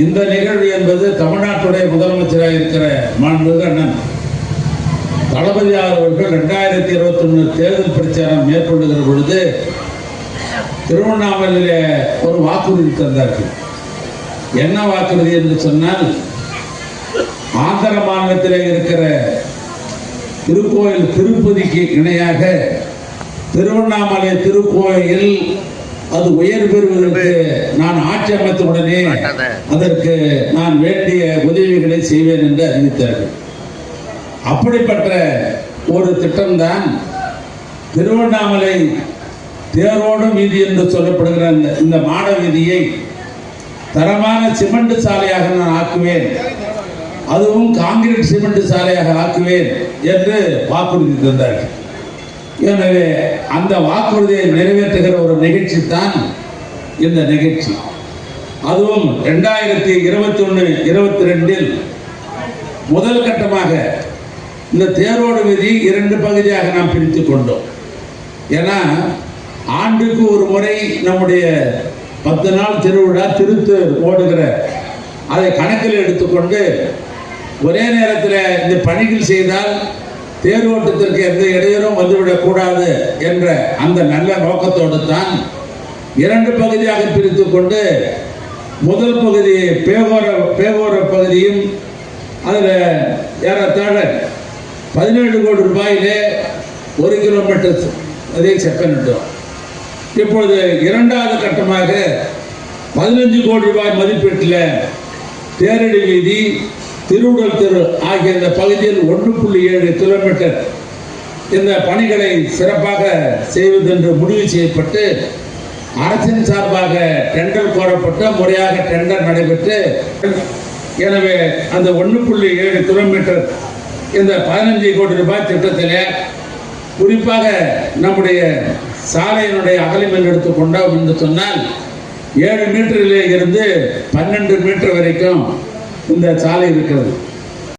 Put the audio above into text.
இந்த நிகழ்வு என்பது தமிழ்நாட்டுடைய முதலமைச்சராக இருக்கிற மாண்புமிகு அண்ணன் தளபதியார் அவர்கள் 2021 தேர்தல் பிரச்சாரம் மேற்கொள்ளுகிற பொழுது திருவண்ணாமலையிலே ஒரு வாக்குறுதி தந்தார்கள். என்ன வாக்குறுதி என்று சொன்னால், ஆந்திர மாநிலத்திலே இருக்கிற திருக்கோயில் திருப்பதிக்கு இணையாக திருவண்ணாமலை திருக்கோயில் அது உயர் பெறுவதற்கு நான் ஆட்சி அமைத்த உடனே அதற்கு நான் வேண்டிய உதவிகளை செய்வேன் என்று அறிவித்தார்கள். அப்படிப்பட்ட ஒரு திட்டம்தான் திருவண்ணாமலை தேரோடும் வீதி என்று சொல்லப்படுகிற இந்த மாட வீதியை தரமான சிமெண்ட் சாலையாக நான் ஆக்குவேன், அதுவும் காங்கிரீட் சிமெண்ட் சாலையாக ஆக்குவேன் என்று வாக்குறுதி தந்தார்கள். எனவே அந்த வாக்குறுதியை நிறைவேற்றுகிற ஒரு நிகழ்ச்சி தான் இந்த நிகழ்ச்சி. அதுவும் 2021-22 முதல் கட்டமாக இந்த தேரோடு வீதி 2 பகுதியாக நாம் பிரித்து கொண்டோம். ஏன்னா ஆண்டுக்கு ஒரு முறை நம்முடைய 10 நாள் திருவிழா திருத்தேர் ஓடுகிற அதை கணக்கில் எடுத்துக்கொண்டு ஒரே நேரத்தில் இந்த பணிகள் செய்தால் தேரோட்டத்திற்கு எந்த இடையூறும் வந்துவிடக்கூடாது என்ற அந்த நல்ல நோக்கத்தோடு தான் 2 பகுதியாக பிரித்து கொண்டு முதல் பகுதி பேகோர பகுதியும் அதில் ஏறத்தாழ 17 கோடி ரூபாயிலே 1 கிலோமீட்டர் அதை செப்பனிட்டோம். இப்பொழுது 2வது கட்டமாக 15 கோடி ரூபாய் மதிப்பீட்டில் தேரடி வீதி திருவுடல் தெரு ஆகிய இந்த பகுதியில் 1.7 கிலோமீட்டர் இந்த பணிகளை சிறப்பாக செய்வதென்று முடிவு செய்யப்பட்டு அரசின் சார்பாக டெண்டர் கோரப்பட்டு முறையாக டெண்டர் நடைபெற்று, எனவே அந்த 1.7 கிலோமீட்டர் இந்த 15 கோடி ரூபாய் திட்டத்தில் குறிப்பாக நம்முடைய சாலையினுடைய அகலம் எடுத்துக்கொண்டோம் என்று சொன்னால் 7 மீட்டரிலே இருந்து 12 மீட்டர் வரைக்கும் இந்த சாலை இருக்கிறது.